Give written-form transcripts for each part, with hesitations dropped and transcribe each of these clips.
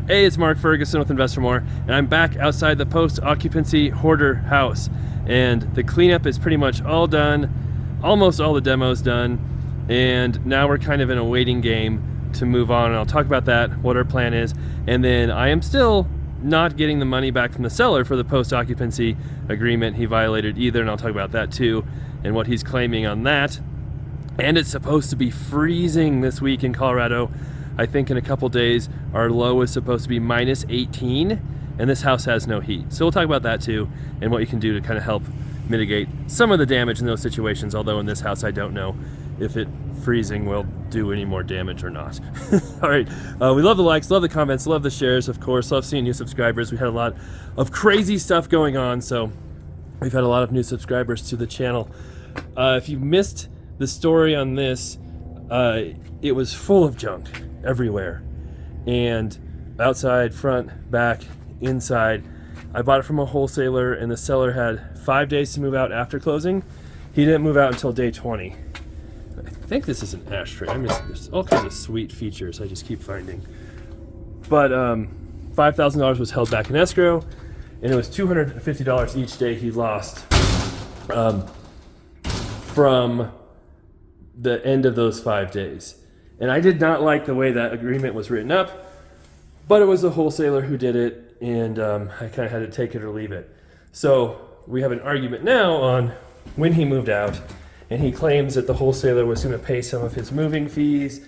Hey, it's Mark Ferguson with InvestorMore, and I'm back outside the post-occupancy hoarder house. And the cleanup is pretty much all done, almost all the demos done, and now we're kind of in a waiting game to move on, and I'll talk about that, what our plan is. And then I am still not getting the money back from the seller for the post-occupancy agreement he violated either, and I'll talk about that too, and what he's claiming on that. And it's supposed to be freezing this week in Colorado. I think in a couple days, our low is supposed to be minus 18, and this house has no heat. So we'll talk about that too, and what you can do to kind of help mitigate some of the damage in those situations, although in this house, I don't know if it freezing will do any more damage or not. All right, we love the likes, love the comments, love the shares, of course, love seeing new subscribers. We had a lot of crazy stuff going on, so we've had a lot of new subscribers to the channel. If you missed the story on this, it was full of junk everywhere, and outside, front, back, inside. I bought it from a wholesaler, and the seller had 5 days to move out after closing. He didn't move out until day 20. I think this is an ashtray. There's all kinds of sweet features I just keep finding. But $5,000 was held back in escrow, and it was $250 each day he lost from the end of those 5 days. And I did not like the way that agreement was written up, but it was the wholesaler who did it, and I kind of had to take it or leave it. So we have an argument now on when he moved out, and he claims that the wholesaler was going to pay some of his moving fees,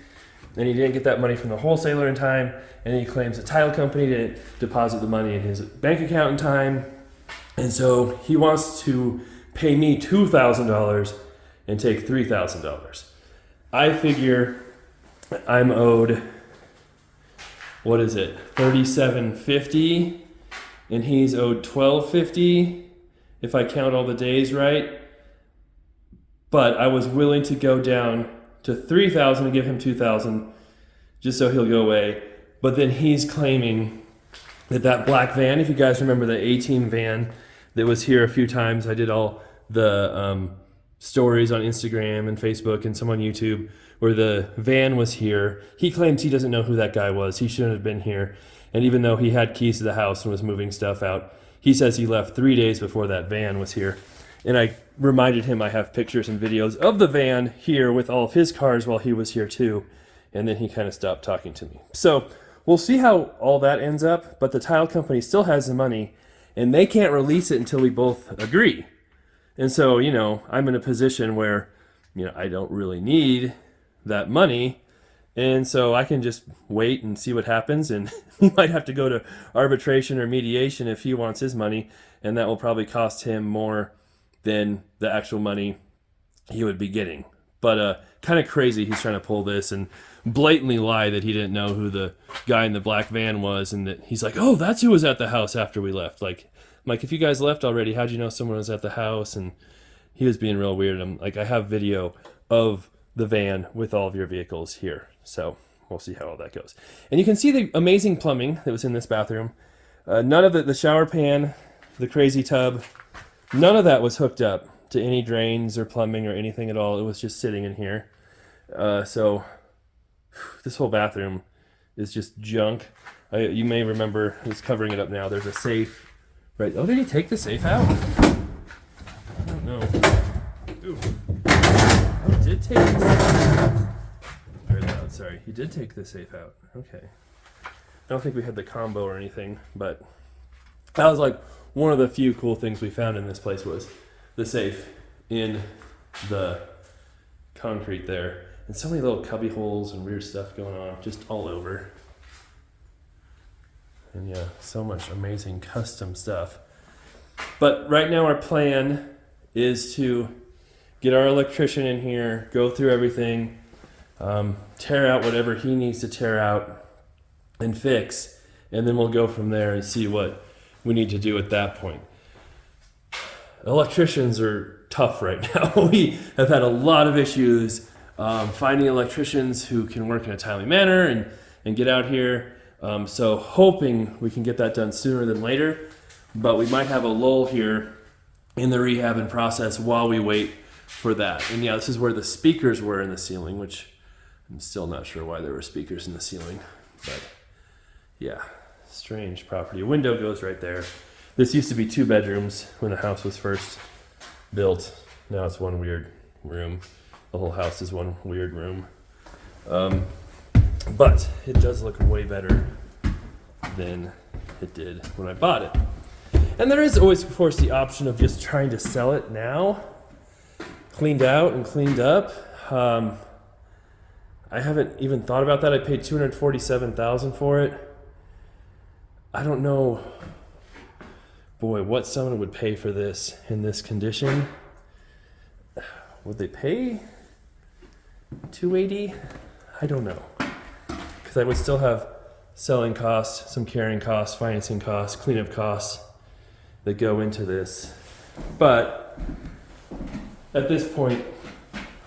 and he didn't get that money from the wholesaler in time, and he claims the title company didn't deposit the money in his bank account in time, and so he wants to pay me $2,000 and take $3,000. I figure I'm owed, what is it, $37.50, and he's owed $12.50 if I count all the days right. But I was willing to go down to $3,000 and give him $2,000 just so he'll go away. But then he's claiming that black van, if you guys remember the 18 van that was here a few times, I did all the stories on Instagram and Facebook and some on YouTube where the van was here. He claims he doesn't know who that guy was. He shouldn't have been here. And even though he had keys to the house and was moving stuff out, he says he left 3 days before that van was here. And I reminded him I have pictures and videos of the van here with all of his cars while he was here too. And then he kind of stopped talking to me. So we'll see how all that ends up, but the title company still has the money, and they can't release it until we both agree. And so, I'm in a position where, I don't really need that money. And so I can just wait and see what happens. And he might have to go to arbitration or mediation if he wants his money. And that will probably cost him more than the actual money he would be getting. But kind of crazy he's trying to pull this and blatantly lie that he didn't know who the guy in the black van was. And that he's like, oh, that's who was at the house after we left. Like, if you guys left already, how'd you know someone was at the house? And he was being real weird. I'm like, I have video of the van with all of your vehicles here. So we'll see how all that goes. And you can see the amazing plumbing that was in this bathroom. None of the shower pan, the crazy tub, none of that was hooked up to any drains or plumbing or anything at all. It was just sitting in here. So this whole bathroom is just junk. You may remember, he's covering it up now. There's a safe. Right. Oh, did he take the safe out? I don't know. Ooh. Oh, he did take the safe out. Very loud, sorry. He did take the safe out. Okay. I don't think we had the combo or anything, but that was like one of the few cool things we found in this place was the safe in the concrete there. And so many little cubby holes and weird stuff going on just all over. And yeah, so much amazing custom stuff. But right now our plan is to get our electrician in here, go through everything, tear out whatever he needs to tear out and fix, and then we'll go from there and see what we need to do at that point. Electricians are tough right now. We have had a lot of issues finding electricians who can work in a timely manner and get out here. So hoping we can get that done sooner than later, but we might have a lull here in the rehabbing process while we wait for that. And yeah, this is where the speakers were in the ceiling, which I'm still not sure why there were speakers in the ceiling, but yeah, strange property. A window goes right there. This used to be 2 bedrooms when the house was first built. Now it's one weird room. The whole house is one weird room. But it does look way better than it did when I bought it. And there is always, of course, the option of just trying to sell it now, cleaned out and cleaned up. I haven't even thought about that. I paid $247,000 for it. I don't know, boy, what someone would pay for this in this condition. Would they pay $280,000? I don't know, because I would still have selling costs, some carrying costs, financing costs, cleanup costs that go into this. But at this point,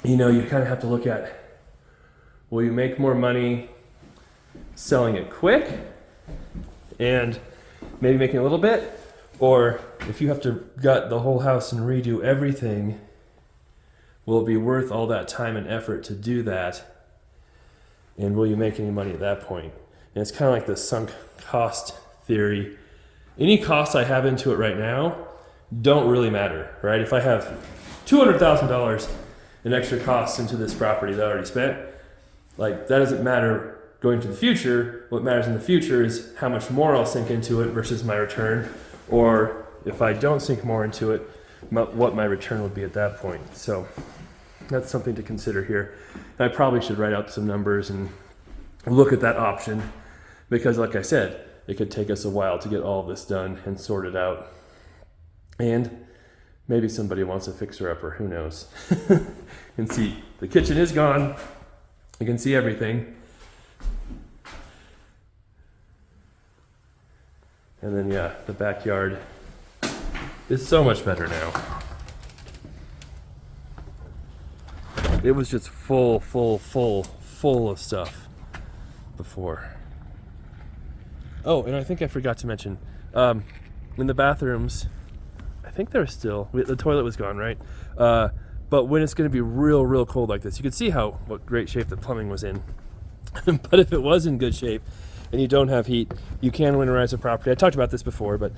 you kind of have to look at, will you make more money selling it quick and maybe making a little bit? Or if you have to gut the whole house and redo everything, will it be worth all that time and effort to do that? And will you make any money at that point? And it's kind of like the sunk cost theory. Any costs I have into it right now don't really matter, right? If I have $200,000 in extra costs into this property that I already spent, like, that doesn't matter going to the future. What matters in the future is how much more I'll sink into it versus my return, or if I don't sink more into it, what my return would be at that point. So that's something to consider here. And I probably should write out some numbers and look at that option, because like I said, it could take us a while to get all this done and sorted out. And maybe somebody wants a fixer-upper, who knows. And see, the kitchen is gone. You can see everything. And then, yeah, the backyard is so much better now. It was just full of stuff before. Oh, and I think I forgot to mention, in the bathrooms, I think they're still, the toilet was gone, right? But when it's going to be real cold like this, you can see what great shape the plumbing was in. But if it was in good shape and you don't have heat, you can winterize a property. I talked about this before, but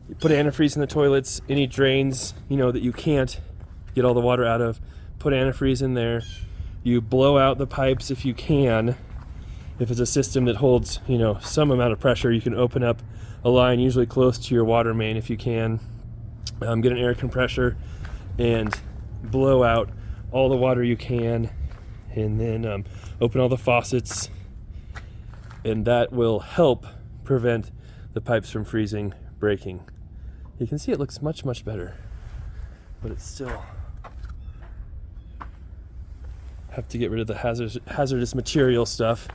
you put antifreeze in the toilets, any drains, that you can't get all the water out of, put antifreeze in there. You blow out the pipes if you can. If it's a system that holds, some amount of pressure, you can open up a line usually close to your water main if you can. Get an air compressor and blow out all the water you can, and then open all the faucets, and that will help prevent the pipes from freezing, breaking. You can see it looks much better, but it's still have to get rid of the hazardous material stuff,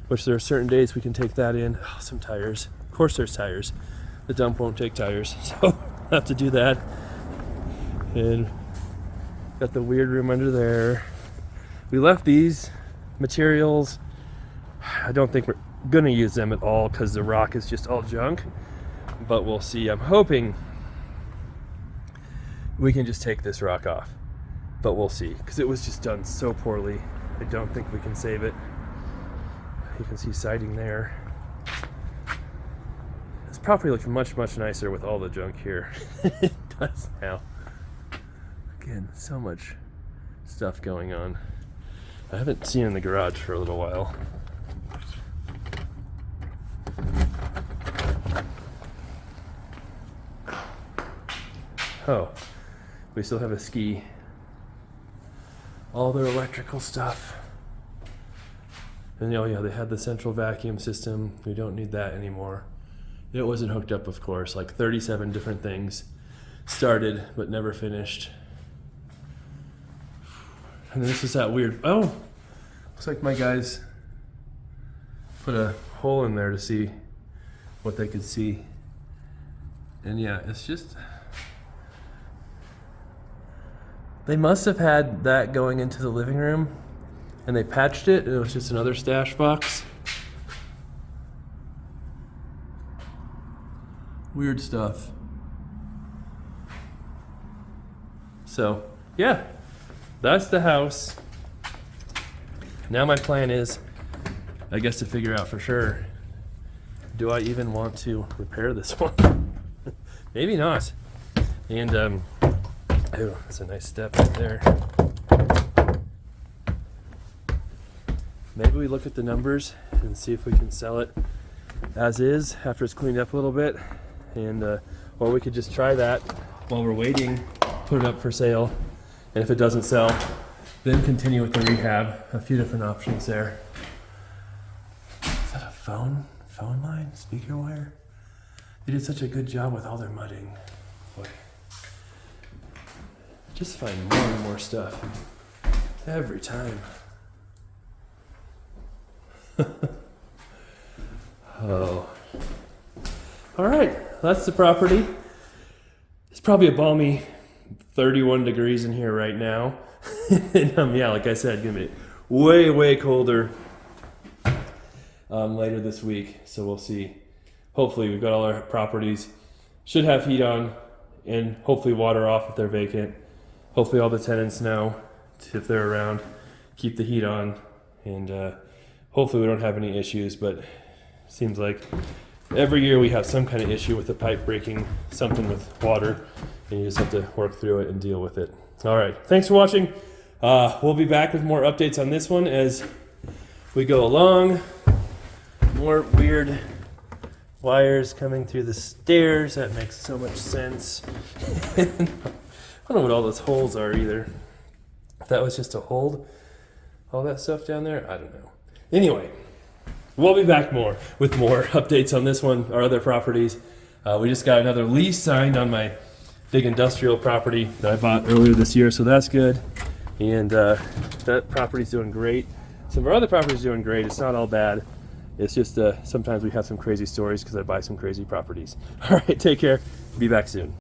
which there are certain days we can take that in. Oh, some tires. Of course there's tires. The dump won't take tires, so I have to do that. And got the weird room under there. We left these materials. I don't think we're gonna use them at all because the rock is just all junk, but we'll see. I'm hoping we can just take this rock off, but we'll see, because it was just done so poorly. I don't think we can save it. You can see siding there. This property looks much nicer with all the junk here. It does now. Again, so much stuff going on. I haven't seen in the garage for a little while. Oh, we still have a ski. All their electrical stuff. And oh yeah, they had the central vacuum system. We don't need that anymore. It wasn't hooked up, of course. Like 37 different things started but never finished. And this is that weird, oh, looks like my guys put a hole in there to see what they could see. And yeah, it's just, they must have had that going into the living room and they patched it, and it was just another stash box. Weird stuff. So, yeah, that's the house. Now my plan is, I guess, to figure out for sure, do I even want to repair this one? Maybe not. And oh, that's a nice step right there. Maybe we look at the numbers and see if we can sell it as is after it's cleaned up a little bit, and or we could just try that while we're waiting, put it up for sale, and if it doesn't sell, then continue with the rehab. A few different options there. Is that a phone line, speaker wire? They did such a good job with all their mudding. Boy, just find more and more stuff every time. Oh. All right, that's the property. It's probably a balmy 31 degrees in here right now. And, yeah, like I said, gonna be way colder later this week. So we'll see. Hopefully we've got all our properties. Should have heat on and hopefully water off if they're vacant. Hopefully all the tenants know if they're around, keep the heat on, and hopefully we don't have any issues, but seems like every year we have some kind of issue with the pipe breaking, something with water, and you just have to work through it and deal with it. All right, thanks for watching. We'll be back with more updates on this one as we go along. More weird wires coming through the stairs. That makes so much sense. I don't know what all those holes are either. If that was just to hold all that stuff down there, I don't know. Anyway, we'll be back with more updates on this one, our other properties. We just got another lease signed on my big industrial property that I bought earlier this year, so that's good. And that property's doing great. Some of our other properties are doing great. It's not all bad. It's just sometimes we have some crazy stories because I buy some crazy properties. All right, take care. Be back soon.